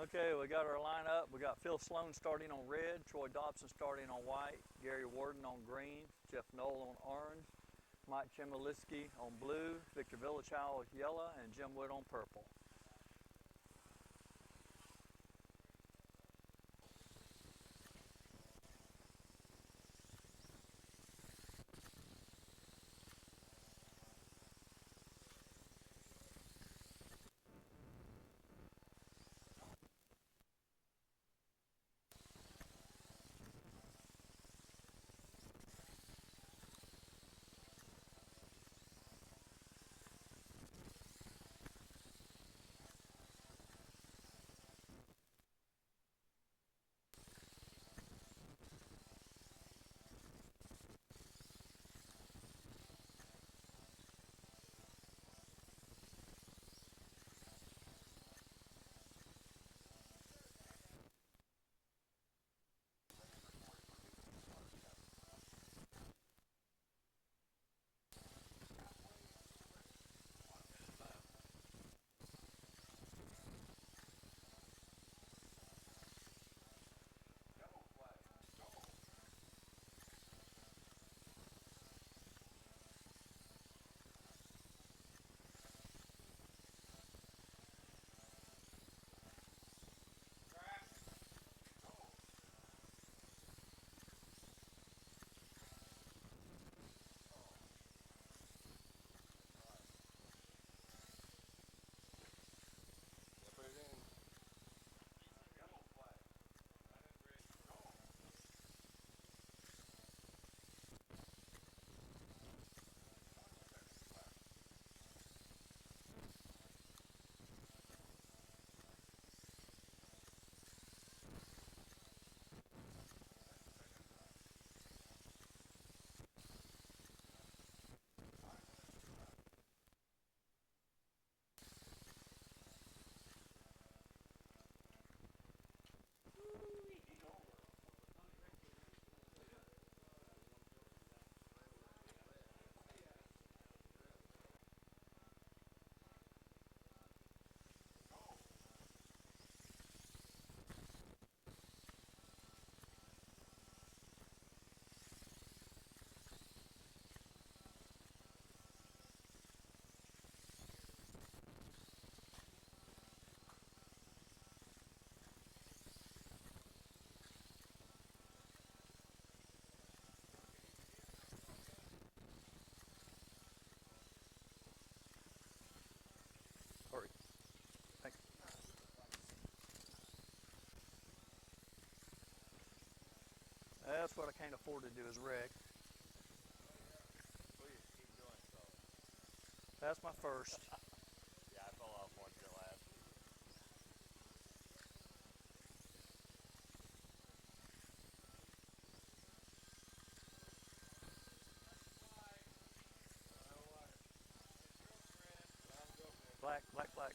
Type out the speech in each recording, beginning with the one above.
Okay, we got our lineup. We got Phil Sloan starting on red, Troy Dobson starting on white, Gary Worden on green, Jeff Knoll on orange, Mike Chmielewski on blue, Victor Villachow with yellow, and Jim Wood on purple. Hurry. Thanks. That's what I can't afford to do is wreck. Please keep doing so. That's my first. Yeah, I fell off once here last week. Black, black, black.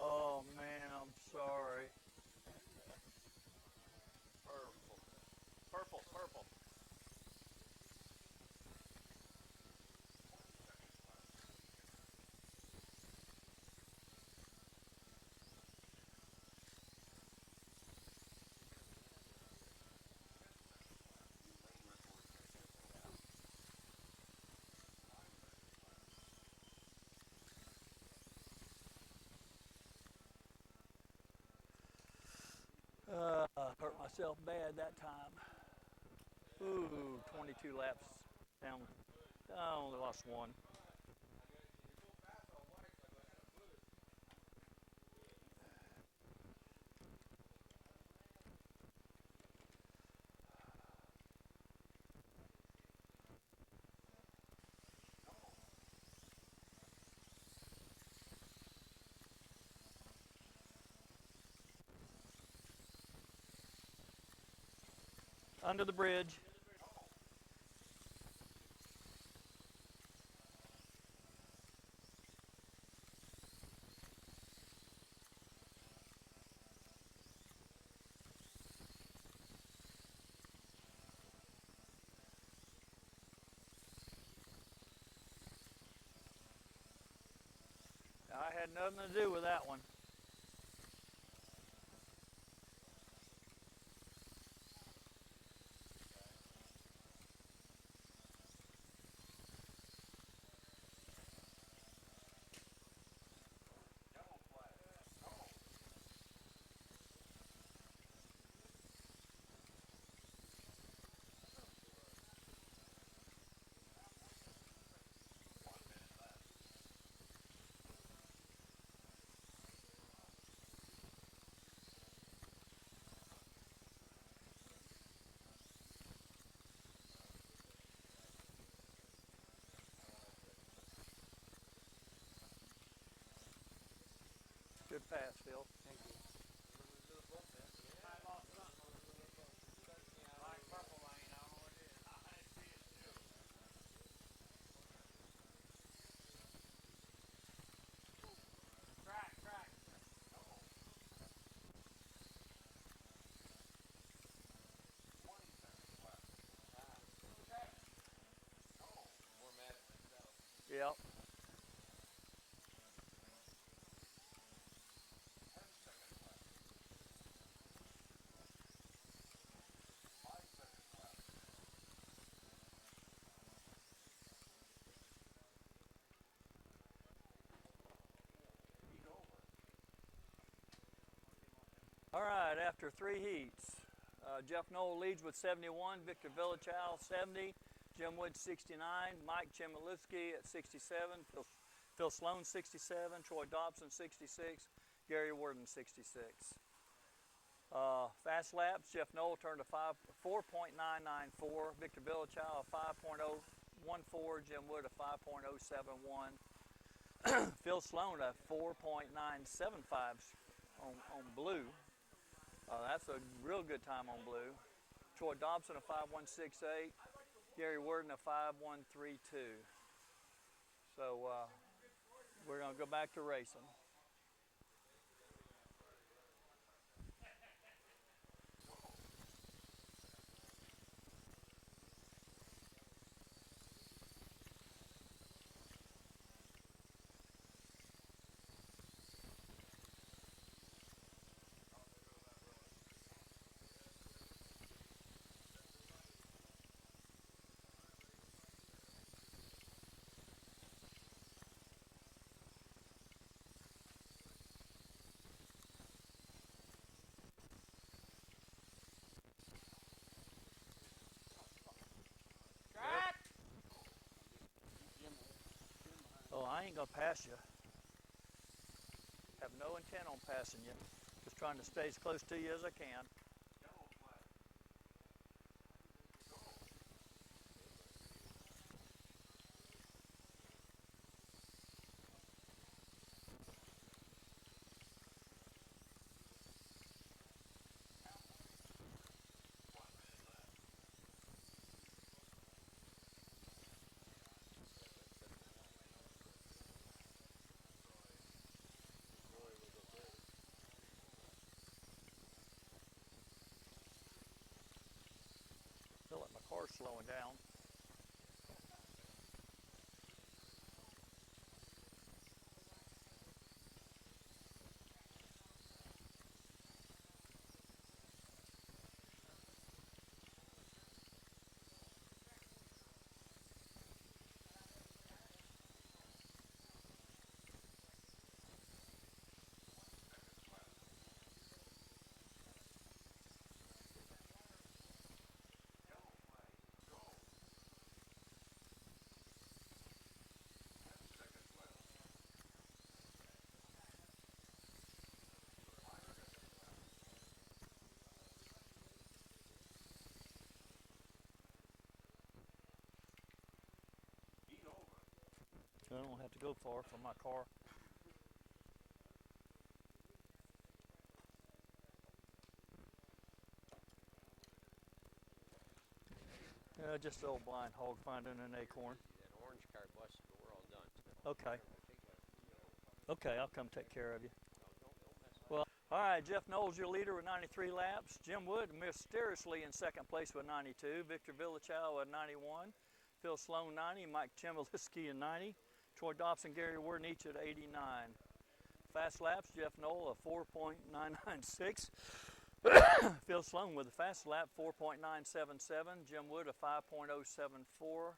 Oh man, I'm sorry. Purple. Purple, purple. Hurt myself bad that time. Ooh, 22 laps down. I only lost one. Under the bridge. I had nothing to do with that one. Good pass, Phil. Thank you. Yep. All right, after 3 heats, Jeff Knoll leads with 71, Victor Villachow 70, Jim Wood 69, Mike Chmielewski at 67, Phil Sloan 67, Troy Dobson 66, Gary Worden 66. Fast laps, Jeff Knoll turned a 4.994, Victor Villachow a 5.014, Jim Wood a 5.071, Phil Sloan a 4.975 on blue. That's a real good time on blue. Troy Dobson a 5.168, Gary Worden a 5.132. So we're going to go back to racing. Oh, I ain't gonna pass you. Have no intent on passing you. Just trying to stay as close to you as I can. Feel like my car's slowing down. I don't have to go far from my car. Just the old blind hog finding an acorn. That orange car busted, but we're all done. Okay. Okay, I'll come take care of you. Don't mess with Well, all right, Jeff Knowles, your leader with 93 laps. Jim Wood mysteriously in second place with 92. Victor Villachow at 91. Phil Sloan 90. Mike Chmielewski at 90. Troy Dobson, Gary Worden each at 89. Fast laps, Jeff Knoll a 4.996. Phil Sloan with a fast lap 4.977. Jim Wood a 5.074.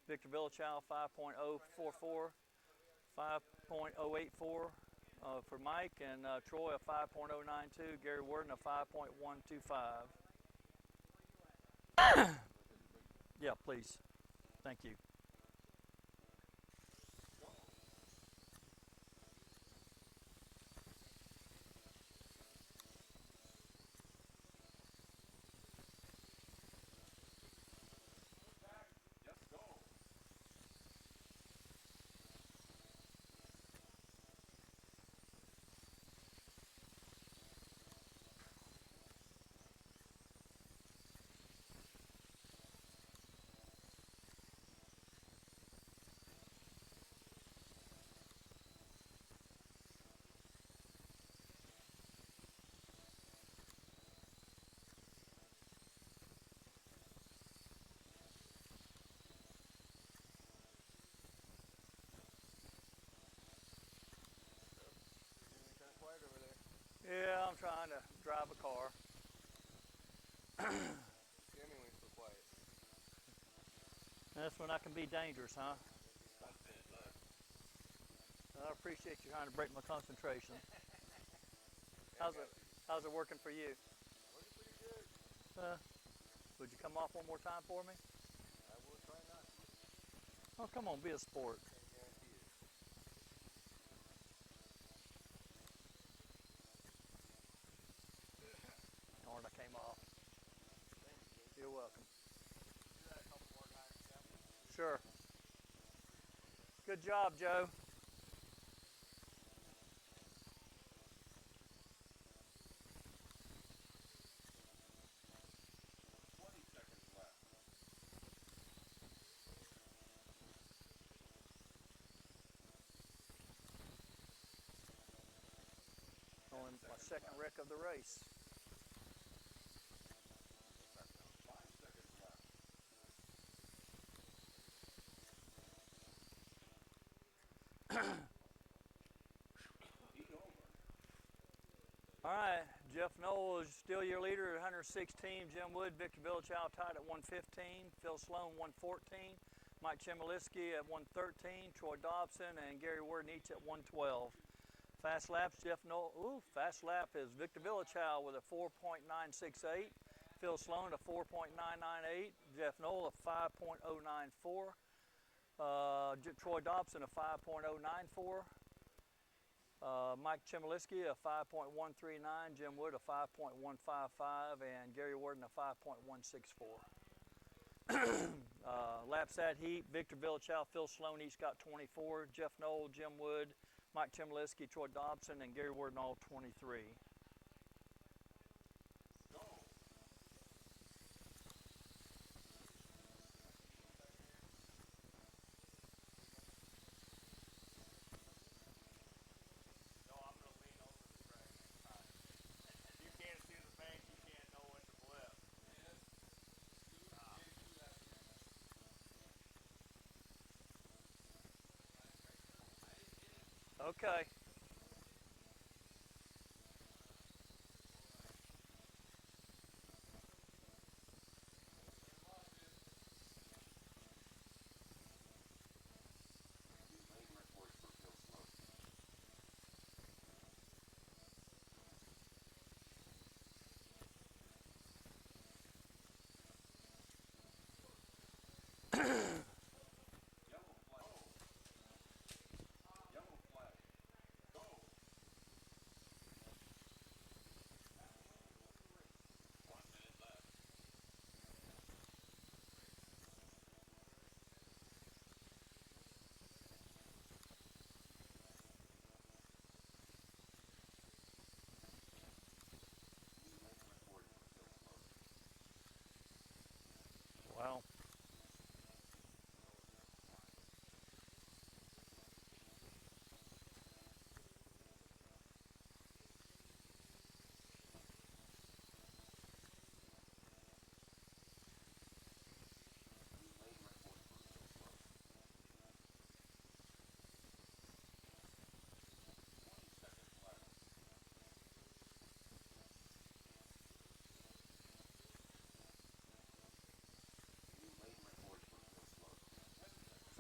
Victor Villachow 5.044. 5.084 for Mike, and Troy a 5.092. Gary Worden a 5.125. Yeah, please. Thank you. Yeah, I'm trying to drive a car. Scare me when you're so quiet. That's when I can be dangerous, huh? I appreciate you trying to break my concentration. How's it working for you? Looking pretty good. Would you come off one more time for me? I will try not to. Oh, come on, be a sport. Can't guarantee it. Darn, I came off. You're welcome. Do that a couple more times, Jeff. Sure. Good job, Joe. 20 seconds left. On my second wreck of the race. 5 seconds left. Eat over. All right, Jeff Knoll is still your leader at 116. Jim Wood, Victor Villachow tied at 115. Phil Sloan 114. Mike Chmielewski at 113. Troy Dobson and Gary Worden each at 112. Fast laps, Jeff Knoll. Fast lap is Victor Villachow with a 4.968. Phil Sloan a 4.998. Jeff Knoll a 5.094. Troy Dobson a 5.094. Mike Chmielewski a 5.139, Jim Wood a 5.155, and Gary Worden a 5.164. Lap sat heat, Victor Villachow, Phil Sloan each got 24, Jeff Knoll, Jim Wood, Mike Chmielewski, Troy Dobson, and Gary Worden all 23. You can't see the bank, you can't know when to flip. Okay. Yellow flag.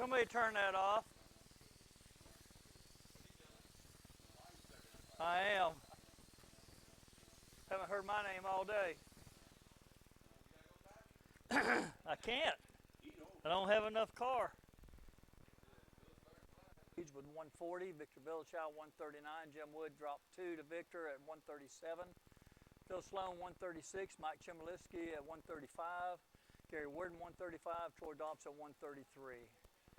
somebody turn that off. I am. Haven't heard my name all day. I can't. I don't have enough car. With 140, Victor Villachow 139, Jim Wood dropped 2 to Victor at 137. Phil Sloan 136, Mike Chmielewski at 135, Gary Worden 135, Troy Dobbs at 133.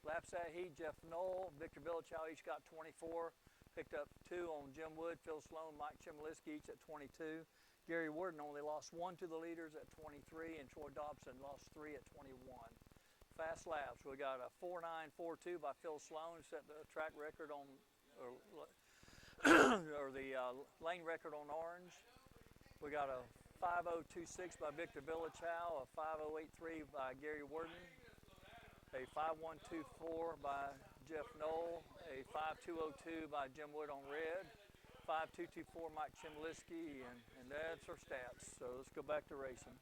Laps that heat, Jeff Knoll, Victor Villachow each got 24, picked up 2 on Jim Wood, Phil Sloan, Mike Chmielewski each at 22. Gary Worden only lost 1 to the leaders at 23, and Troy Dobson lost 3 at 21. Fast laps, we got a 4.942 by Phil Sloan, set the track record on, or the lane record on orange. We got a 5.026 by Victor Villachow, a 5.083 by Gary Worden, a 5.124 by Jeff Knoll, a 5.202 by Jim Wood on red, 5.224 Mike Chmielewski, and that's our stats. So let's go back to racing.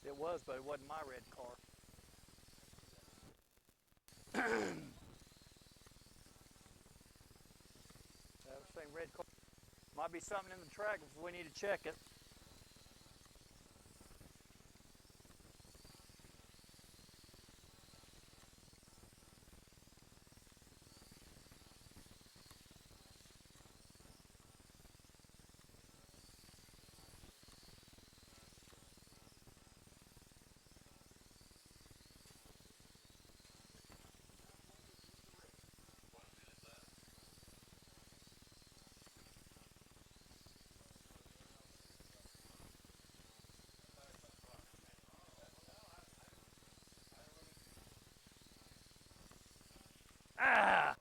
It was, but it wasn't my red car. That was the same red car. Might be something in the track if we need to check it. Ah!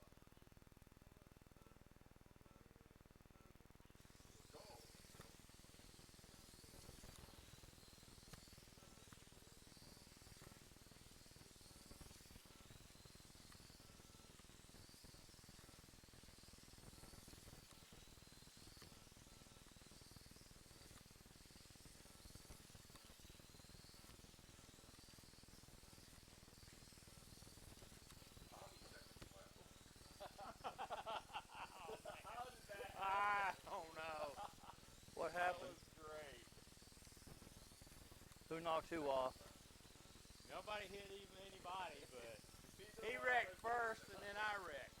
What happened? That was great. Who knocked who off? Nobody hit even anybody, but he wrecked first and then I wrecked.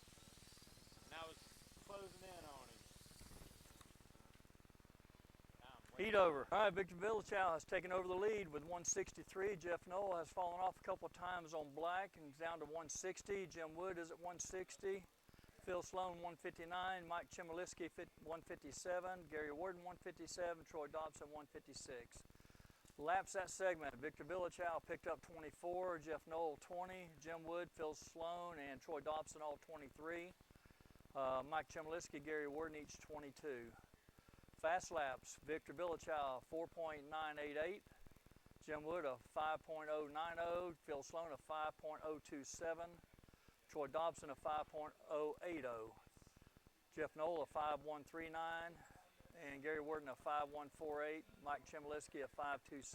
And I was closing in on him. Heat over. All right, Victor Villachow has taken over the lead with 163. Jeff Knoll has fallen off a couple of times on black and is down to 160. Jim Wood is at 160. Phil Sloan 159, Mike Chmielewski 157, Gary Worden 157, Troy Dobson 156. Laps that segment, Victor Villachow picked up 24, Jeff Knoll 20, Jim Wood, Phil Sloan, and Troy Dobson all 23. Mike Chmielewski, Gary Worden each 22. Fast laps, Victor Villachow 4.988, Jim Wood a 5.090, Phil Sloan a 5.027, Troy Dobson a 5.080, Jeff Knoll a 5.139, and Gary Worden a 5.148, Mike Chmielewski a 5.269.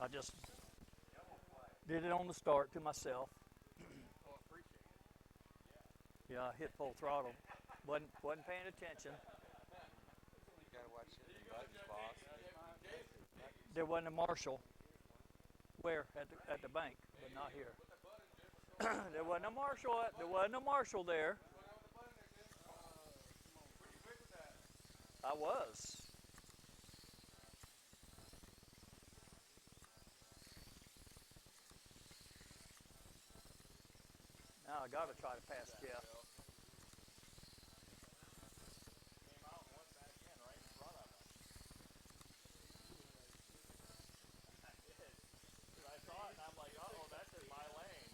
I just did it on the start to myself. Oh, appreciate it. Yeah, I hit full throttle. Wasn't paying attention. You gotta watch the buttons, boss. There wasn't a marshal. Where? At the bank, but not here. There wasn't a marshal. There wasn't a marshal there. I was. I got to try to pass Jeff. Came out and went back in right in front of us. I did. 'Cause I saw it and I'm like, uh-oh, that's in my lane.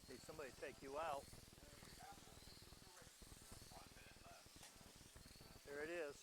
Need somebody to take you out. There it is.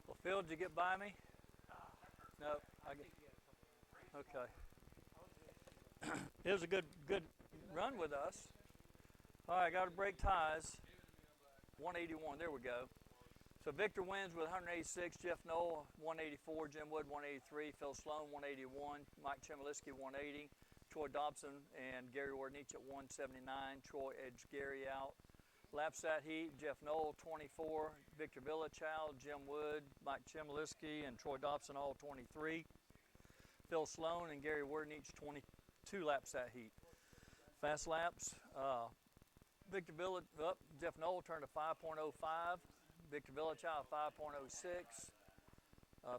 Well, Phil, did you get by me? No, I get. Okay. It was a good run with us. All right, got to break ties. 181. There we go. So Victor wins with 186. Jeff Knoll 184. Jim Wood 183. Phil Sloan 181. Mike Chmielewski 180. Troy Dobson and Gary Warden each at 179. Troy edged Gary out. Laps that heat, Jeff Knoll 24, Victor Villachow, Jim Wood, Mike Chmielewski, and Troy Dobson all 23. Phil Sloan and Gary Warden each 22 laps that heat. Fast laps, Jeff Knoll turned a 5.05, Victor Villachow a 5.06,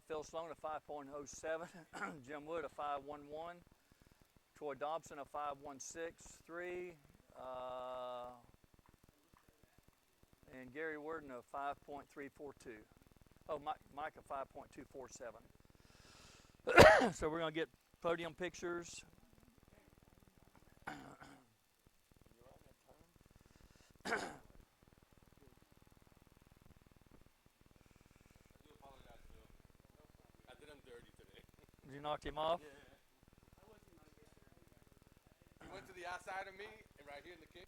Phil Sloan a 5.07, Jim Wood a 5.11, Troy Dobson a 5.163, and Gary Worden a 5.342. Oh, Mike a 5.247. So we're going to get podium pictures. Did you knock him off? Yeah. He went to the outside of me and right here in the kick,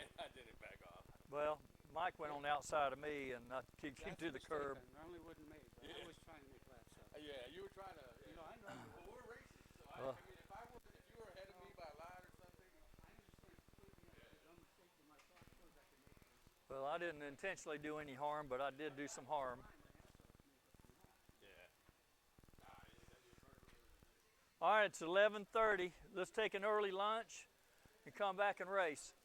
and I didn't back off. Well, Mike went on the outside of me and I kicked him to the curb. Normally wouldn't make, but I was trying to make laps up. Yeah, you were trying to. Yeah. You know, I know. Well, we're racing, so I mean, if you were ahead of me by a lot or something. I understand completely. The dumb mistake in my thought was I could make this. Well, I didn't intentionally do any harm, but I did do some harm. Yeah. All right, it's 11:30. Let's take an early lunch and come back and race.